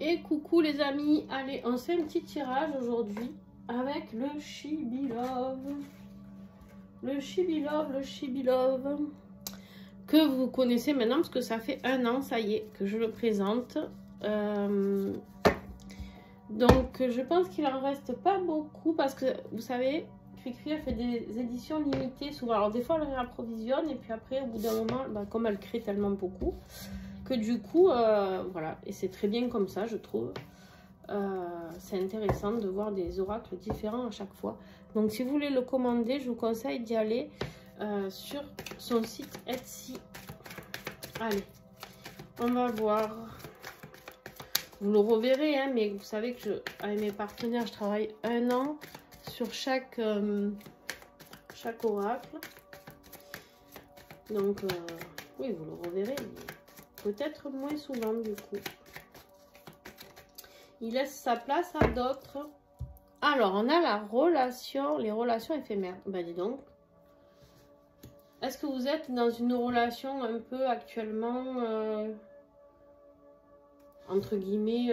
Et coucou les amis, allez, on fait un petit tirage aujourd'hui avec le Chibi Love. Le Chibi Love, que vous connaissez maintenant parce que ça fait 1 an, ça y est, que je le présente. Donc je pense qu'il en reste pas beaucoup parce que vous savez, Cricri a fait des éditions limitées souvent. Alors des fois elle réapprovisionne et puis après au bout d'un moment, bah, comme elle crée tellement beaucoup, que du coup, voilà, et c'est très bien comme ça je trouve. C'est intéressant de voir des oracles différents à chaque fois. Donc si vous voulez le commander, je vous conseille d'y aller sur son site Etsy. Allez, on va voir. Vous le reverrez, hein, mais vous savez que avec mes partenaires, je travaille 1 an sur chaque oracle. Donc, oui, vous le reverrez, mais peut-être moins souvent du coup. Il laisse sa place à d'autres. Alors, on a la relation, les relations éphémères. Ben, dis donc. Est-ce que vous êtes dans une relation un peu actuellement, entre guillemets,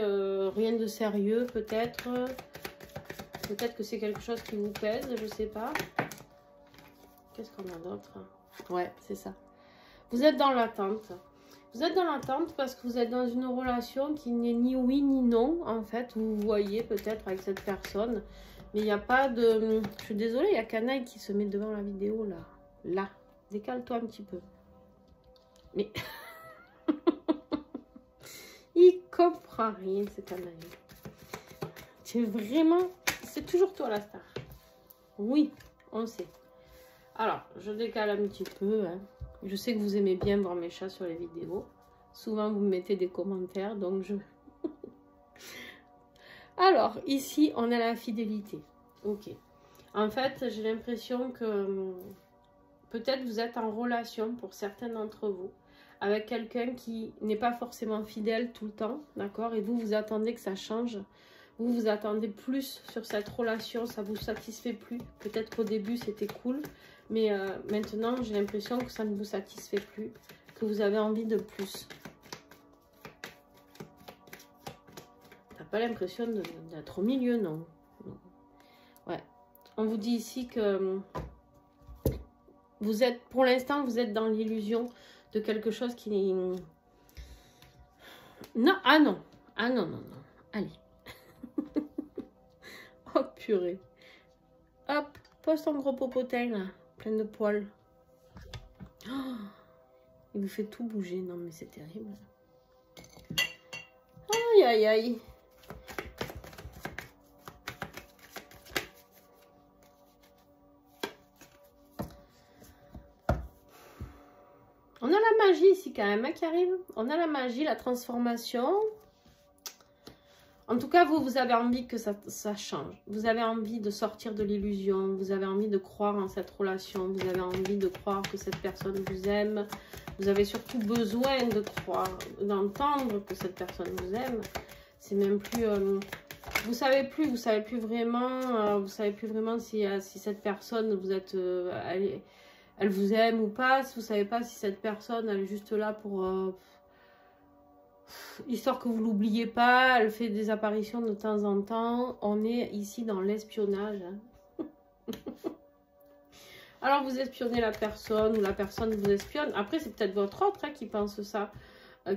rien de sérieux peut-être? Peut-être que c'est quelque chose qui vous pèse, je sais pas. Qu'est-ce qu'on a d'autre? Ouais, c'est ça. Vous êtes dans l'attente. Vous êtes dans l'attente parce que vous êtes dans une relation qui n'est ni oui ni non, en fait. Vous voyez peut-être avec cette personne. Mais il n'y a pas de... Je suis désolée, il y a Canaille qui se met devant la vidéo, là. Là. Décale-toi un petit peu. Mais... il comprend rien, ce Canaille. Tu es vraiment... C'est toujours toi la star. Oui, on sait. Alors, je décale un petit peu, hein. Je sais que vous aimez bien voir mes chats sur les vidéos. Souvent, vous me mettez des commentaires, donc je... Alors, ici, on a la fidélité. Ok. En fait, j'ai l'impression que peut-être vous êtes en relation, pour certains d'entre vous, avec quelqu'un qui n'est pas forcément fidèle tout le temps, d'accord? Et vous, vous attendez que ça change. Vous, vous attendez plus sur cette relation, ça vous satisfait plus. Peut-être qu'au début, c'était cool. Mais maintenant, j'ai l'impression que ça ne vous satisfait plus, que vous avez envie de plus. T'as pas l'impression d'être au milieu, non? Non. Ouais. On vous dit ici que vous êtes, pour l'instant, vous êtes dans l'illusion de quelque chose qui n'est... Non, ah non. Ah non, non, non. Allez. Oh purée. Hop, pose ton gros popotin là. Plein de poils. Oh, il vous fait tout bouger. Non, mais c'est terrible. Aïe, aïe, aïe. On a la magie ici quand même, hein, qui arrive. On a la magie, la transformation. En tout cas, vous avez envie que ça change. Vous avez envie de sortir de l'illusion. Vous avez envie de croire en cette relation. Vous avez envie de croire que cette personne vous aime. Vous avez surtout besoin de croire, d'entendre que cette personne vous aime. C'est même plus... vous savez plus vraiment si cette personne, vous êtes... elle vous aime ou pas. Vous savez pas si cette personne, elle est juste là pour... histoire que vous l'oubliez pas, elle fait des apparitions de temps en temps. On est ici dans l'espionnage. Hein. Alors vous espionnez la personne ou la personne vous espionne. Après c'est peut-être votre autre, hein, qui pense ça,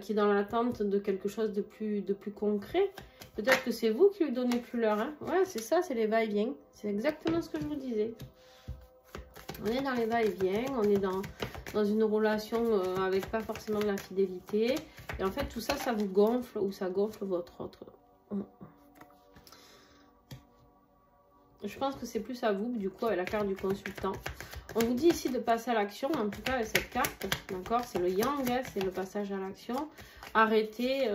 qui est dans l'attente de quelque chose de plus concret. Peut-être que c'est vous qui lui donnez plus l'heure. Hein. Ouais, c'est ça, c'est les va-et-vient. C'est exactement ce que je vous disais. On est dans les va-et-vient, on est dans une relation avec pas forcément de la fidélité. Et en fait, tout ça, ça vous gonfle ou ça gonfle votre autre. Je pense que c'est plus à vous, du coup, avec la carte du consultant. On vous dit ici de passer à l'action, en tout cas avec cette carte. D'accord? C'est le yang, hein, c'est le passage à l'action. Arrêtez,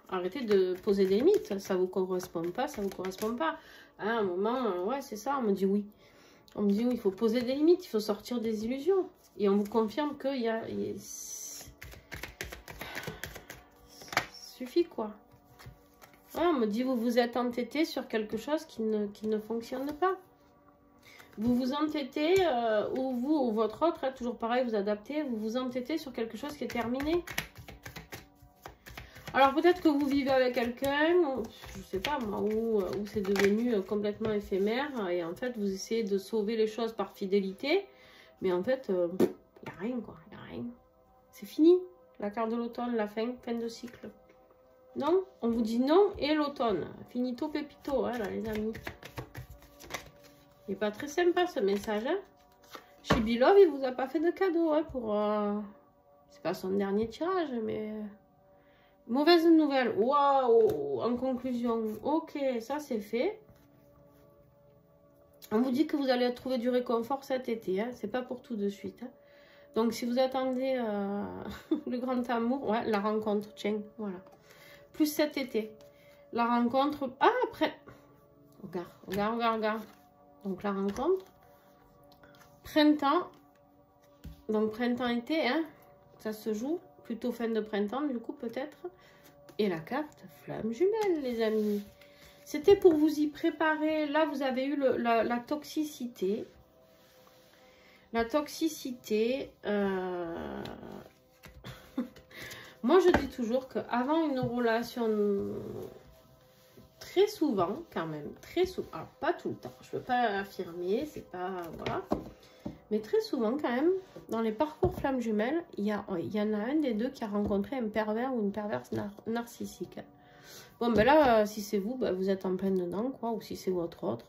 arrêtez de poser des limites. Ça vous correspond pas, ça vous correspond pas. À un moment, ouais, c'est ça, on me dit oui. On me dit oui, il faut poser des limites, il faut sortir des illusions. Et on vous confirme qu'il y a... suffit quoi. Ouais, on me dit vous vous êtes entêté sur quelque chose qui ne fonctionne pas. Vous vous entêtez, ou vous ou votre autre, hein, toujours pareil, vous adaptez, vous vous entêtez sur quelque chose qui est terminé. Alors peut-être que vous vivez avec quelqu'un, je sais pas moi, où c'est devenu complètement éphémère et en fait vous essayez de sauver les choses par fidélité, mais en fait il n'y a rien quoi, il n'y a rien. C'est fini, la carte de l'automne, la fin de cycle. Non, on vous dit non et l'automne, finito pepito, hein, là, les amis. Il n'est pas très sympa ce message, hein. Chez Bilov, il vous a pas fait de cadeau hein, pour... C'est pas son dernier tirage, mais... Mauvaise nouvelle. Waouh! En conclusion, ok, ça c'est fait. On vous dit que vous allez trouver du réconfort cet été. Hein. C'est pas pour tout de suite. Hein. Donc, si vous attendez le grand amour, ouais, la rencontre, tiens, voilà. Plus cet été. La rencontre... Ah, après... Regarde, regarde, regarde, regarde. Donc, la rencontre. Printemps. Donc, printemps-été, hein. Ça se joue. Plutôt fin de printemps, du coup, peut-être. Et la carte flamme jumelle, les amis. C'était pour vous y préparer. Là, vous avez eu la toxicité. La toxicité. Moi, je dis toujours qu'avant une relation, très souvent, quand même, très souvent, alors pas tout le temps, je ne peux pas affirmer, c'est pas, voilà. Mais très souvent, quand même, dans les parcours flammes jumelles, il y en a un des deux qui a rencontré un pervers ou une perverse narcissique. Bon, ben là, si c'est vous, ben vous êtes en plein dedans, quoi, ou si c'est votre autre.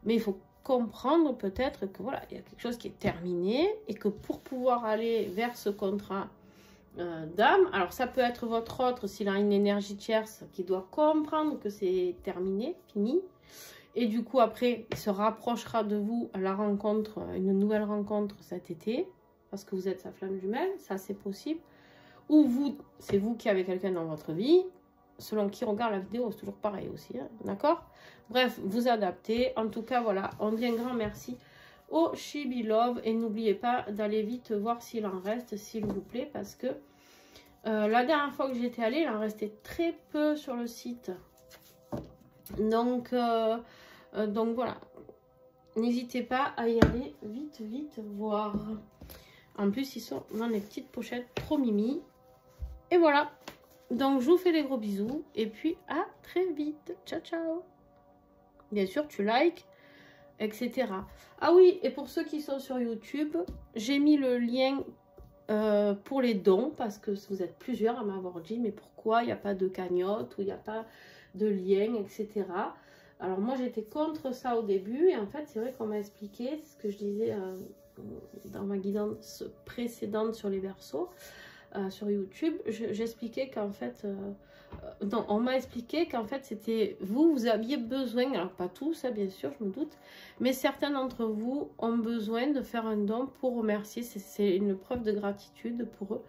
Mais il faut comprendre peut-être que, voilà, il y a quelque chose qui est terminé et que pour pouvoir aller vers ce contrat d'âme, alors ça peut être votre autre s'il a une énergie tierce qui doit comprendre que c'est terminé, fini. Et du coup, après, il se rapprochera de vous à la rencontre, une nouvelle rencontre cet été, parce que vous êtes sa flamme jumelle, ça c'est possible. Ou vous, c'est vous qui avez quelqu'un dans votre vie, selon qui regarde la vidéo, c'est toujours pareil aussi, hein, d'accord? Bref, vous adaptez. En tout cas, voilà, on dit un grand merci au Chibi Love. Et n'oubliez pas d'aller vite voir s'il en reste, s'il vous plaît, parce que la dernière fois que j'étais allée, il en restait très peu sur le site. Donc voilà, n'hésitez pas à y aller vite voir. En plus, ils sont dans les petites pochettes trop mimi. Et voilà, donc je vous fais des gros bisous. Et puis à très vite. Ciao, ciao. Bien sûr, tu likes, etc. Ah oui, et pour ceux qui sont sur YouTube, j'ai mis le lien pour les dons. Parce que vous êtes plusieurs à m'avoir dit, mais pourquoi il n'y a pas de cagnotte ou il n'y a pas de lien, etc. Alors moi j'étais contre ça au début et en fait c'est vrai qu'on m'a expliqué ce que je disais dans ma guidance précédente sur les Verseaux sur YouTube. J'expliquais qu'en fait non, on m'a expliqué qu'en fait c'était vous aviez besoin, alors pas tous hein, bien sûr je me doute, mais certains d'entre vous ont besoin de faire un don pour remercier, c'est une preuve de gratitude pour eux.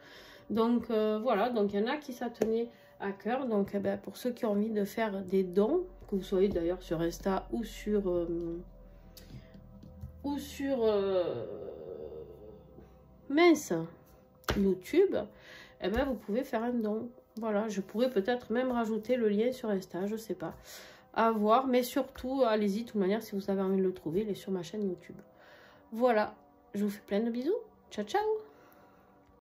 Donc voilà, donc il y en a qui ça tenait à cœur. Donc eh ben, pour ceux qui ont envie de faire des dons, que vous soyez d'ailleurs sur Insta ou sur mince YouTube, eh ben, vous pouvez faire un don. Voilà, je pourrais peut-être même rajouter le lien sur Insta, je sais pas, à voir, mais surtout allez-y de toute manière si vous avez envie de le trouver, il est sur ma chaîne YouTube. Voilà, je vous fais plein de bisous, ciao ciao.